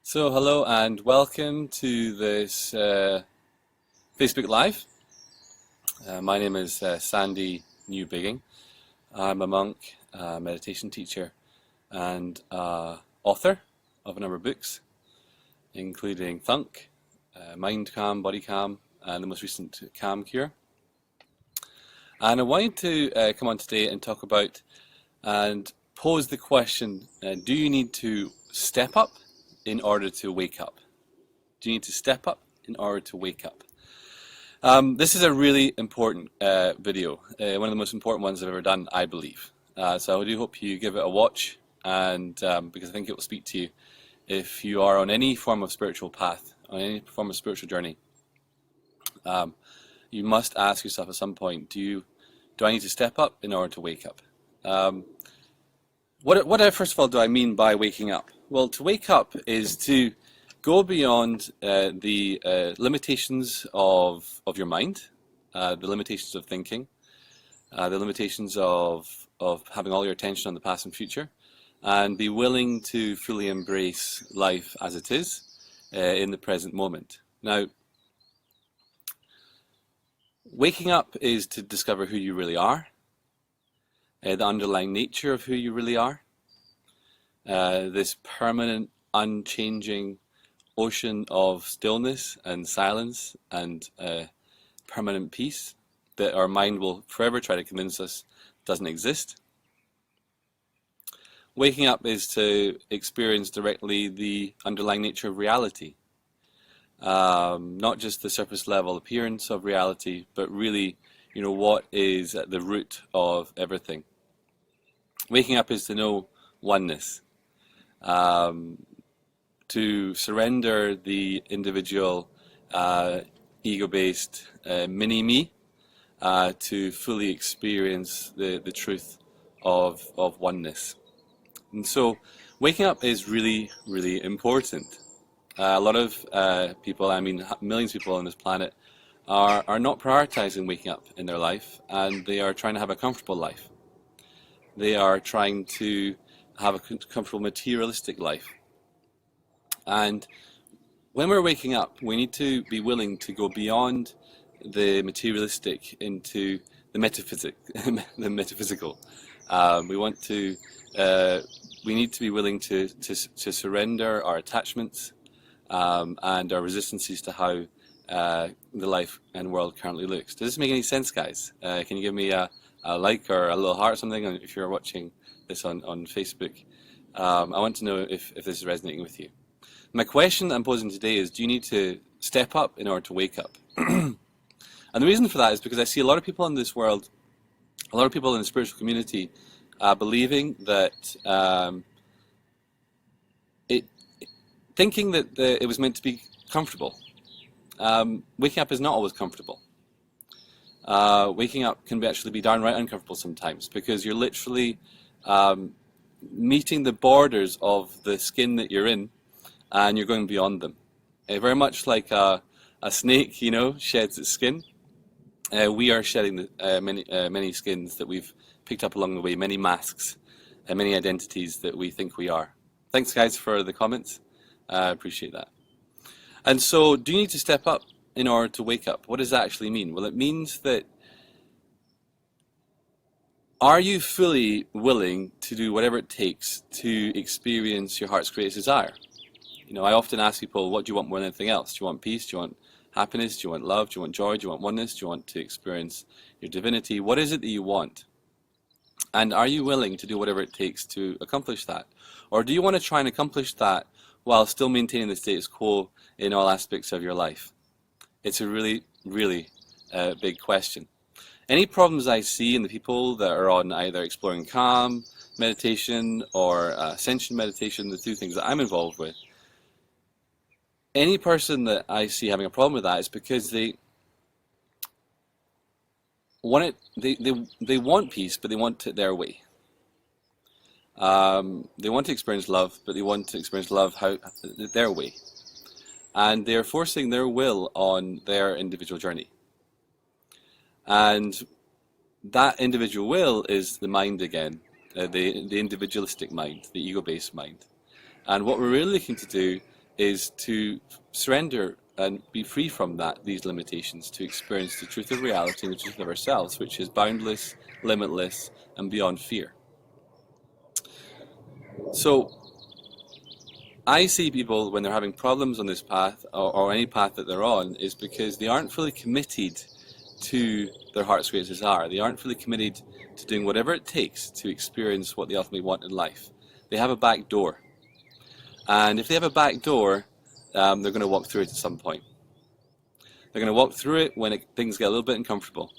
So hello and welcome to this Facebook Live. My name is Sandy Newbigging. I'm a monk, meditation teacher and author of a number of books, including Thunk, Mind Calm, Body Calm, and the most recent Calm Cure. And I wanted to come on today and talk about and pose the question, do you need to step up in order to wake up? Do you need to step up in order to wake up? This is a really important video, one of the most important ones I've ever done, I believe. So I do hope you give it a watch, and because I think it will speak to you if you are on any form of spiritual path, on any form of spiritual journey. You must ask yourself at some point, do I need to step up in order to wake up? First of all, do I mean by waking up? Well, to wake up is to go beyond the limitations of your mind, the limitations of thinking, the limitations of having all your attention on the past and future, and be willing to fully embrace life as it is in the present moment. Now, waking up is to discover who you really are, the underlying nature of who you really are, this permanent, unchanging ocean of stillness and silence and permanent peace that our mind will forever try to convince us doesn't exist. Waking up is to experience directly the underlying nature of reality, not just the surface level appearance of reality, but really, what is at the root of everything. Waking up is to know oneness, to surrender the individual ego-based mini-me, to fully experience the truth of oneness. And so waking up is really, really important. A lot of people, millions of people on this planet, are not prioritizing waking up in their life, and they are trying to have a comfortable life. They are trying to have a comfortable materialistic life. And when we're waking up, we need to be willing to go beyond the materialistic into the metaphysical. We need to be willing to surrender our attachments and our resistances to how the life and world currently looks. Does this make any sense, guys? Can you give me a like or a little heart or something if you're watching this on Facebook? I want to know if this is resonating with you. My question that I'm posing today is, do you need to step up in order to wake up? And the reason for that is because I see a lot of people in this world, a lot of people in the spiritual community believing that, thinking that it was meant to be comfortable. Waking up is not always comfortable. Waking up can actually be downright uncomfortable sometimes, because you're literally meeting the borders of the skin that you're in, and you're going beyond them. Very much like a snake, sheds its skin. We are shedding many skins that we've picked up along the way, many masks, and many identities that we think we are. Thanks, guys, for the comments. I appreciate that. And so, do you need to step up in order to wake up? What does that actually mean? Well, it means that, are you fully willing to do whatever it takes to experience your heart's greatest desire? I often ask people, what do you want more than anything else? Do you want peace? Do you want happiness? Do you want love? Do you want joy? Do you want oneness? Do you want to experience your divinity? What is it that you want? And are you willing to do whatever it takes to accomplish that? Or do you want to try and accomplish that while still maintaining the status quo in all aspects of your life? It's a really, really big question. Any problems I see in the people that are on either exploring calm meditation or ascension meditation, the two things that I'm involved with, any person that I see having a problem with that is because they want it. They want peace, but they want it their way. They want to experience love, but they want to experience love their way, and they're forcing their will on their individual journey. And that individual will is the mind again, the individualistic mind, the ego-based mind. And what we're really looking to do is to surrender and be free from these limitations, to experience the truth of reality and the truth of ourselves, which is boundless, limitless, and beyond fear. So I see people when they're having problems on this path, or any path that they're on, is because they aren't fully committed to their heart's greatest desire. They aren't fully committed to doing whatever it takes to experience what they ultimately want in life. They have a back door. And if they have a back door, they're going to walk through it at some point. They're going to walk through it when things get a little bit uncomfortable.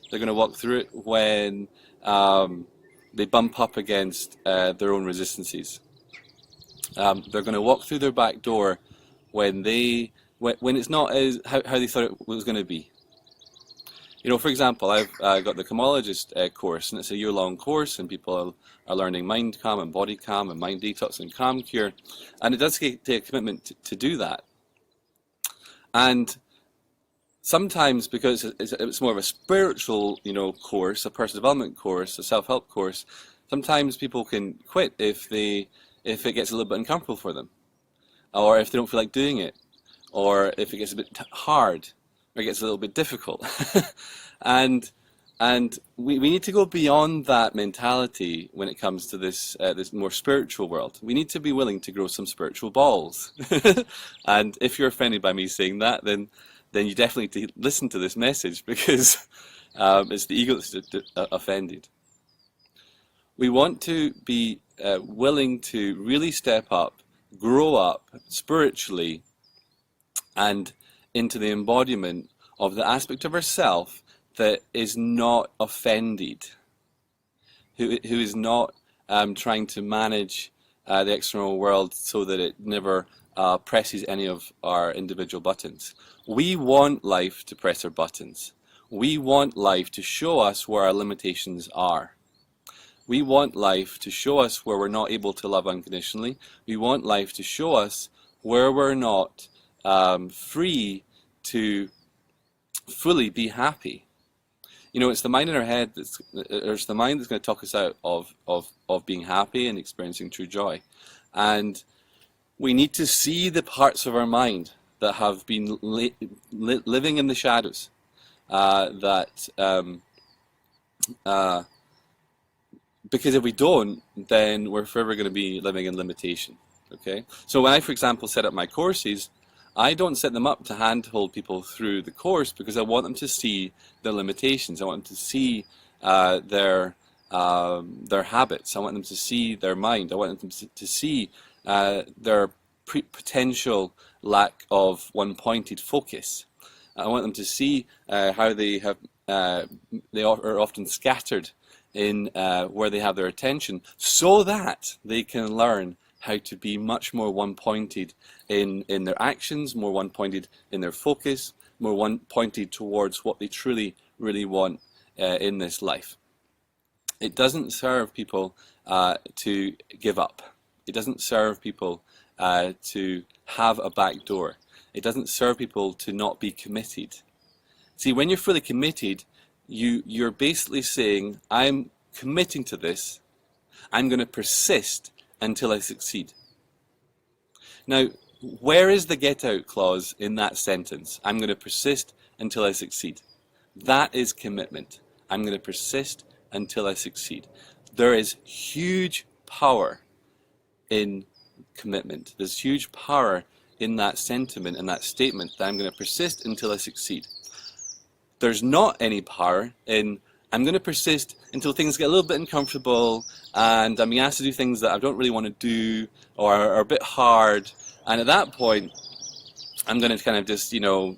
They're going to walk through it when they bump up against their own resistances. They're going to walk through their back door when it's not as how they thought it was going to be. You know, for example, I've got the Comologist course, and it's a year-long course, and people are learning mind calm and body calm and mind detox and calm cure, and it does take a commitment to do that. And sometimes, because it's more of a spiritual, course, a personal development course, a self-help course, sometimes people can quit if it gets a little bit uncomfortable for them, or if they don't feel like doing it, or if it gets a bit hard, or it gets a little bit difficult. and we need to go beyond that mentality when it comes to this more spiritual world. We need to be willing to grow some spiritual balls. And if you're offended by me saying that, then you definitely need to listen to this message, because it's the ego that's offended. We want to be willing to really step up, grow up spiritually, and into the embodiment of the aspect of ourself that is not offended, who is not trying to manage the external world so that it never presses any of our individual buttons. We want life to press our buttons. We want life to show us where our limitations are. We want life to show us where we're not able to love unconditionally. We want life to show us where we're not free to fully be happy. It's the mind in our head it's the mind that's going to talk us out of being happy and experiencing true joy. And we need to see the parts of our mind that have been living in the shadows, because if we don't, then we're forever going to be living in limitation. Okay? So when I, for example, set up my courses, I don't set them up to handhold people through the course, because I want them to see their limitations. I want them to see their habits. I want them to see their mind. I want them to see their potential lack of one-pointed focus. I want them to see how they are often scattered in where they have their attention, so that they can learn how to be much more one-pointed in their actions, more one-pointed in their focus, more one-pointed towards what they truly, really want in this life. It doesn't serve people to give up. It doesn't serve people to have a back door. It doesn't serve people to not be committed. See, when you're fully committed, you're basically saying, I'm committing to this. I'm going to persist until I succeed. Now, where is the get out clause in that sentence? I'm going to persist until I succeed. That is commitment. I'm going to persist until I succeed. There is huge power in commitment. There's huge power in that sentiment and that statement that I'm going to persist until I succeed. There's not any power in I'm going to persist until things get a little bit uncomfortable and I'm being asked to do things that I don't really want to do or are a bit hard, and at that point I'm going to kind of just, blame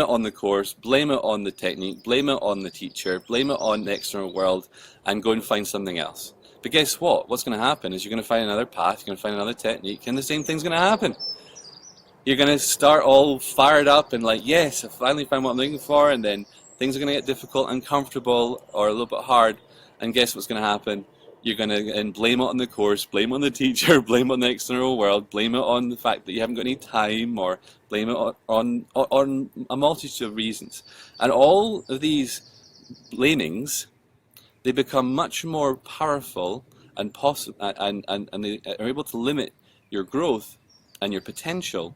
it on the course, blame it on the technique, blame it on the teacher, blame it on the external world, and go and find something else. But guess what? What's going to happen is you're going to find another path, you're going to find another technique, and the same thing's going to happen. You're going to start all fired up and like, yes, I finally found what I'm looking for, and then things are going to get difficult, uncomfortable, or a little bit hard, and guess what's going to happen? You're going to blame it on the course, blame it on the teacher, blame it on the external world, blame it on the fact that you haven't got any time, or blame it on a multitude of reasons. And all of these blamings, they become much more powerful and they are able to limit your growth and your potential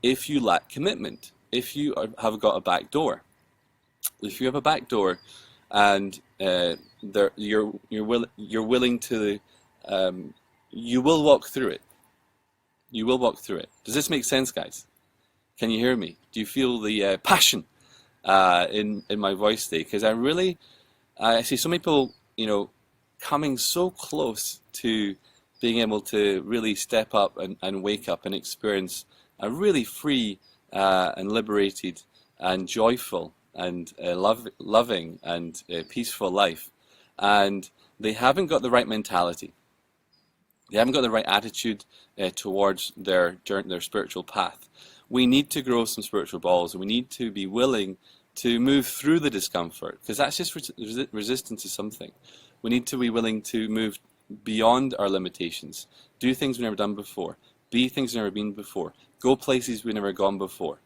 if you lack commitment, if you have got a back door. If you have a back door and you're willing to, you will walk through it. You will walk through it. Does this make sense, guys? Can you hear me? Do you feel the passion in my voice today? Because I see some people, coming so close to being able to really step up and wake up and experience a really free and liberated and joyful and loving and peaceful life. And they haven't got the right mentality. They haven't got the right attitude towards their spiritual path. We need to grow some spiritual balls, and we need to be willing to move through the discomfort, because that's just resistance to something. We need to be willing to move beyond our limitations, do things we've never done before, be things we've never been before, go places we've never gone before.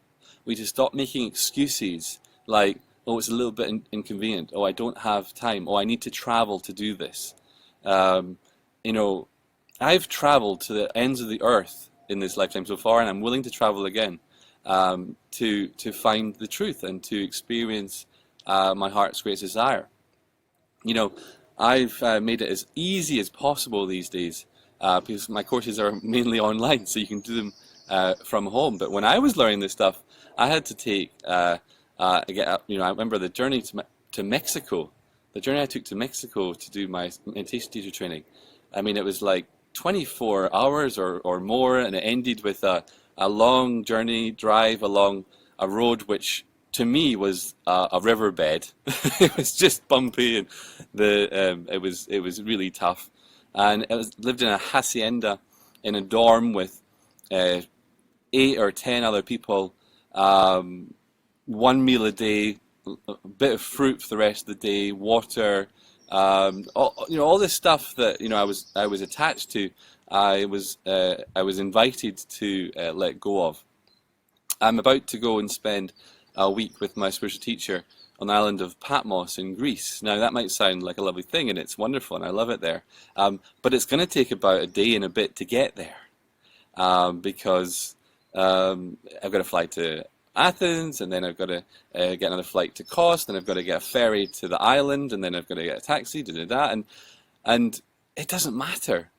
We need to stop making excuses like, oh, it's a little bit inconvenient, oh, I don't have time, oh, I need to travel to do this. I've traveled to the ends of the earth in this lifetime so far, and I'm willing to travel again to find the truth and to experience my heart's greatest desire. I've made it as easy as possible these days because my courses are mainly online, so you can do them from home. But when I was learning this stuff, I had to take I remember the journey to Mexico. The journey I took to Mexico to do my meditation teacher training. I mean, it was like 24 hours or more, and it ended with a long drive along a road which to me was a riverbed. It was just bumpy, and it was really tough. And lived in a hacienda in a dorm with 8 or 10 other people, one meal a day, a bit of fruit for the rest of the day, water, all this stuff that I was attached to. I was invited to let go of. I'm about to go and spend a week with my spiritual teacher on the island of Patmos in Greece. Now that might sound like a lovely thing, and it's wonderful, and I love it there. But it's going to take about a day and a bit to get there, because I've got to fly to Athens, and then I've got to get another flight to Kos, then I've got to get a ferry to the island, and then I've got to get a taxi, and it doesn't matter.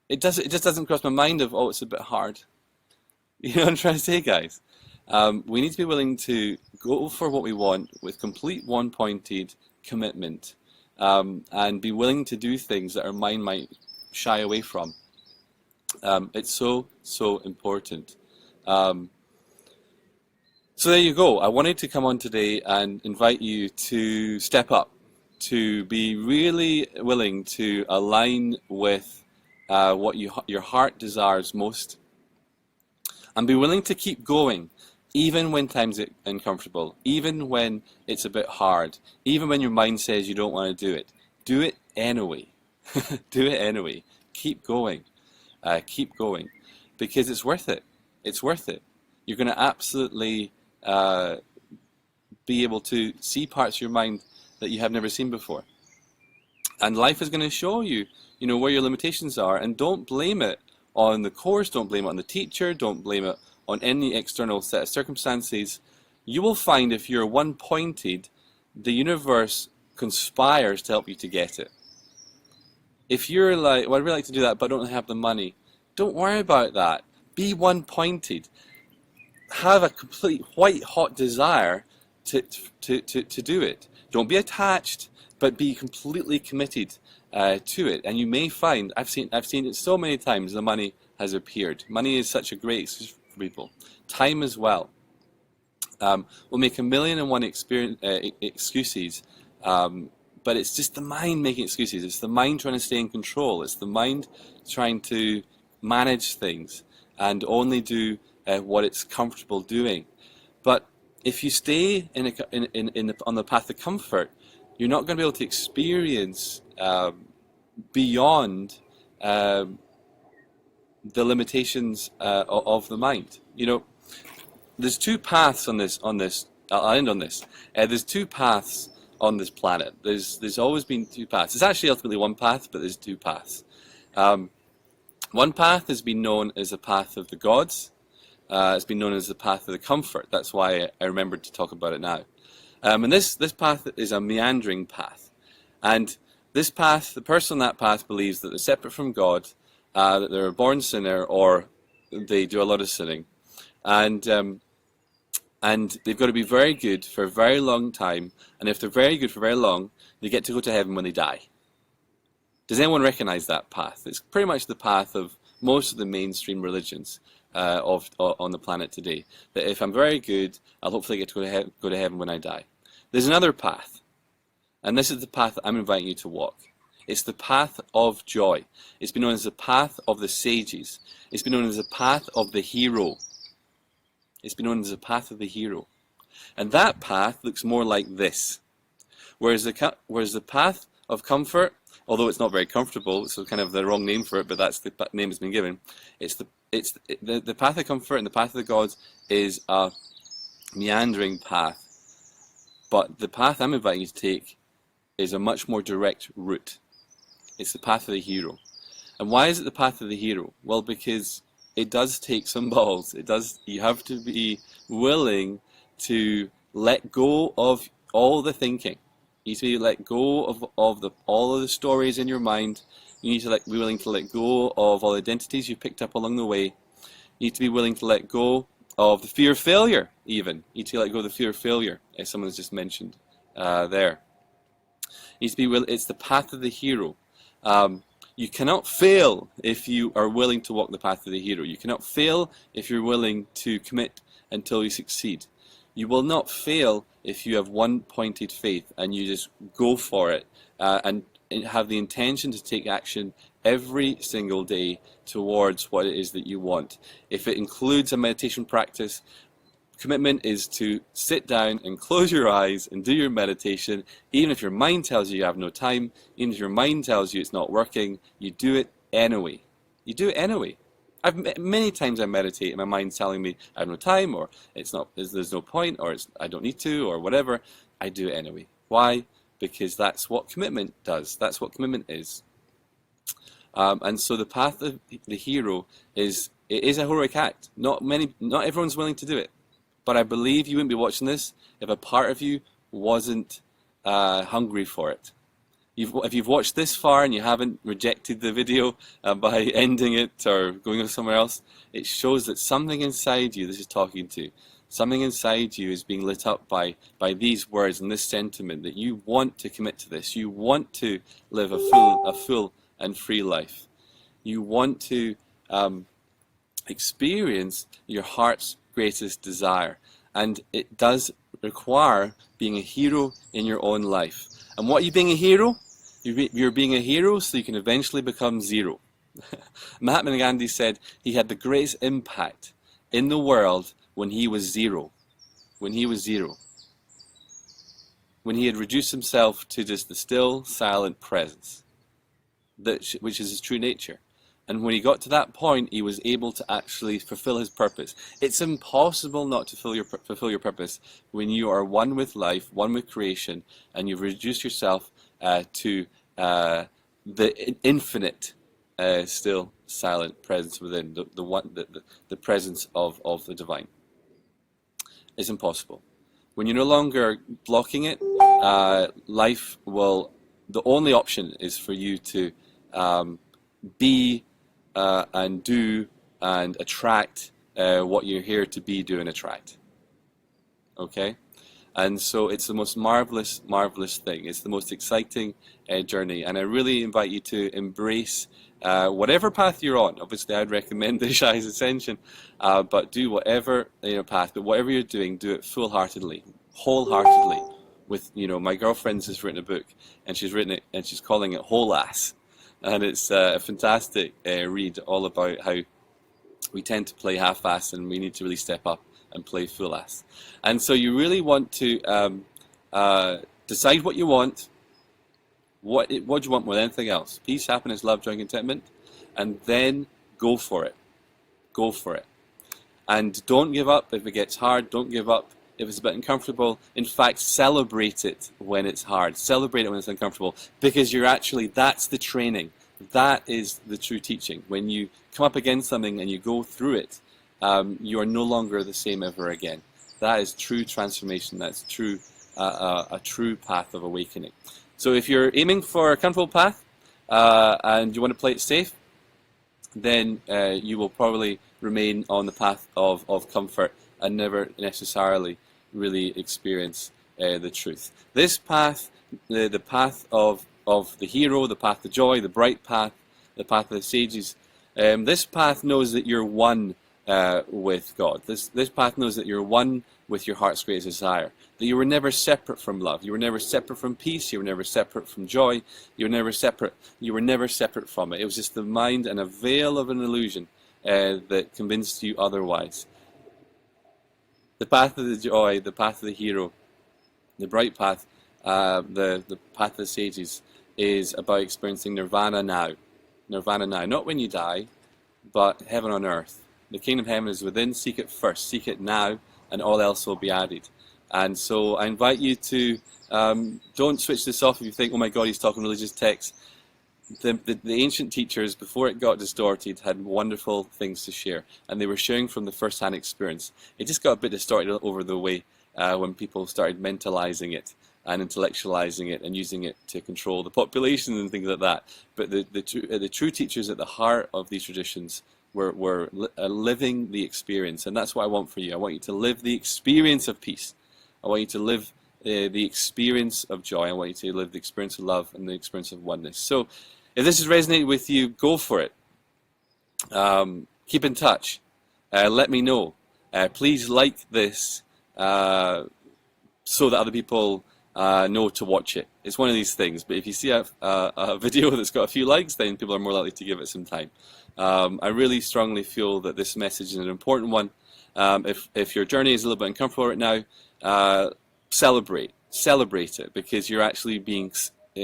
It just doesn't cross my mind of, oh, it's a bit hard. You know what I'm trying to say, guys? We need to be willing to go for what we want with complete one-pointed commitment, and be willing to do things that our mind might shy away from. It's so important. So there you go. I wanted to come on today and invite you to step up, to be really willing to align with what your heart desires most, and be willing to keep going, even when times are uncomfortable, even when it's a bit hard, even when your mind says you don't want to do it. Do it anyway. Do it anyway. Keep going. Keep going, because it's worth it. It's worth it. You're going to absolutely be able to see parts of your mind that you have never seen before. And life is going to show you, where your limitations are. And don't blame it on the course, don't blame it on the teacher, don't blame it on any external set of circumstances. You will find if you're one-pointed, the universe conspires to help you to get it. If you're like, well, I'd really like to do that, but I don't have the money, don't worry about that. Be one-pointed. Have a complete white-hot desire to do it. Don't be attached, but be completely committed to it. And you may find, I've seen it so many times, the money has appeared. Money is such a great excuse for people. Time as well. We'll make 1,000,001 excuses, but it's just the mind making excuses. It's the mind trying to stay in control. It's the mind trying to manage things and only do what it's comfortable doing. But if you stay on the path of comfort, you're not going to be able to experience beyond the limitations of the mind. There's two paths on this. I'll end on this. There's two paths on this planet. There's always been two paths. It's actually ultimately one path, but there's two paths. One path has been known as the path of the gods. It's been known as the path of the comfort. That's why I remembered to talk about it now. And this path is a meandering path. And this path, the person on that path believes that they're separate from God, that they're a born sinner, or they do a lot of sinning. And they've got to be very good for a very long time. And if they're very good for very long, they get to go to heaven when they die. Does anyone recognize that path? It's pretty much the path of most of the mainstream religions on the planet today. That if I'm very good, I'll hopefully get to go to heaven when I die. There's another path, and this is the path that I'm inviting you to walk. It's the path of joy. It's been known as the path of the sages. It's been known as the path of the hero. It's been known as the path of the hero. And that path looks more like this. Whereas the path of comfort, although it's not very comfortable, so kind of the wrong name for it, but that's the name that's been given. The path of comfort and the path of the gods is a meandering path. But the path I'm inviting you to take is a much more direct route. It's the path of the hero. And why is it the path of the hero? Well, because it does take some balls. You have to be willing to let go of all the thinking. You need to let go of all of the stories in your mind. You need to be willing to let go of all the identities you picked up along the way. You need to be willing to let go of the fear of failure, even. You need to let go of the fear of failure, as someone has just mentioned there. You need to be it's the path of the hero. You cannot fail if you are willing to walk the path of the hero. You cannot fail if you're willing to commit until you succeed. You will not fail if you have one-pointed faith and you just go for it and have the intention to take action every single day towards what it is that you want. If it includes a meditation practice, commitment is to sit down and close your eyes and do your meditation, even if your mind tells you you have no time, even if your mind tells you it's not working, you do it anyway. You do it anyway. Many times I meditate and my mind's telling me I have no time, or there's no point, or I don't need to, or whatever. I do it anyway. Why? Because that's what commitment does. That's what commitment is. And so the path of the hero is a heroic act. Not everyone's willing to do it. But I believe you wouldn't be watching this if a part of you wasn't hungry for it. If you've watched this far and you haven't rejected the video by ending it or going somewhere else, it shows that something inside you, this is talking to, something inside you is being lit up by these words and this sentiment that you want to commit to this. You want to live a full and free life. You want to experience your heart's greatest desire. And it does require being a hero in your own life. And what are you being a hero? You're being a hero so you can eventually become zero. Mahatma Gandhi said he had the greatest impact in the world when he was zero. When he was zero. When he had reduced himself to just the still, silent presence, which is his true nature. And when he got to that point, he was able to actually fulfill his purpose. It's impossible not to fulfill your purpose when you are one with life, one with creation, and you've reduced yourself to the infinite, still silent presence within, the presence of the divine. It's impossible. When you're no longer blocking it, life will. The only option is for you to be and do and attract what you're here to be, do, and attract. Okay? And so it's the most marvelous, marvelous thing. It's the most exciting journey. And I really invite you to embrace whatever path you're on. Obviously, I'd recommend the Shai's Ascension, but do whatever path. But whatever you're doing, do it full-heartedly, wholeheartedly. With my girlfriend's has written a book, and she's written it, and she's calling it Whole Ass. And it's a fantastic read, all about how we tend to play half-ass and we need to really step up and play full-ass. And so you really want to decide what you want. What do you want more than anything else? Peace, happiness, love, joy, and contentment. And then go for it. Go for it. And don't give up if it gets hard. Don't give up if it's a bit uncomfortable. In fact, celebrate it when it's hard. Celebrate it when it's uncomfortable. Because that's the training. That is the true teaching. When you come up against something and you go through it, you are no longer the same ever again. That is true transformation. That's true, a true path of awakening. So if you're aiming for a comfortable path and you want to play it safe, then you will probably remain on the path of comfort and never necessarily really experience the truth. This path, the path of the hero, the path to joy, the bright path, the path of the sages, this path knows that you're one with God. This path knows that you're one with your heart's greatest desire. That you were never separate from love. You were never separate from peace. You were never separate from joy. You were never separate. You were never separate from it. It was just the mind and a veil of an illusion that convinced you otherwise. The path of the joy, the path of the hero, the bright path, the path of the sages is about experiencing nirvana now. Nirvana now. Not when you die, but heaven on earth. The kingdom of heaven is within. Seek it first. Seek it now, and all else will be added. And so I invite you to don't switch this off if you think, oh my God, he's talking religious texts. The ancient teachers, before it got distorted, had wonderful things to share, and they were sharing from the first-hand experience. It just got a bit distorted over the way when people started mentalizing it and intellectualizing it and using it to control the population and things like that. But the true teachers at the heart of these traditions were living the experience, and that's what I want for you. I want you to live the experience of peace. I want you to live the experience of joy. I want you to live the experience of love and the experience of oneness. So if this has resonated with you, go for it. Keep in touch. Let me know. Please like this so that other people know to watch it. It's one of these things, but if you see a video that's got a few likes, then people are more likely to give it some time. I really strongly feel that this message is an important one. If your journey is a little bit uncomfortable right now, celebrate it, because you're actually being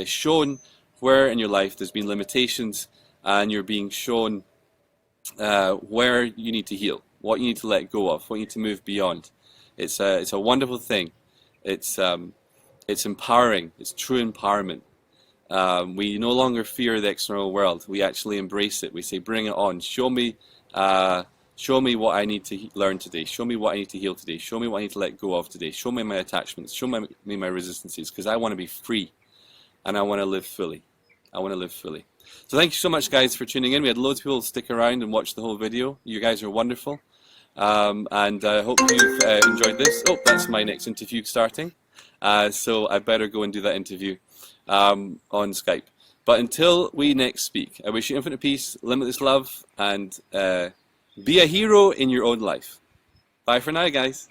shown where in your life there's been limitations, and you're being shown where you need to heal, what you need to let go of, what you need to move beyond. It's a wonderful thing. It's empowering. It's true empowerment. We no longer fear the external world. We actually embrace it. We say, bring it on. Show me what I need to learn today. Show me what I need to heal today. Show me what I need to let go of today. Show me my attachments. Show me my resistances, because I want to be free and I want to live fully. I want to live fully. So thank you so much, guys, for tuning in. We had loads of people stick around and watch the whole video. You guys are wonderful. And I hope you've enjoyed this. Oh, that's my next interview starting. So I better go and do that interview on Skype. But until we next speak, I wish you infinite peace, limitless love, and be a hero in your own life. Bye for now, guys.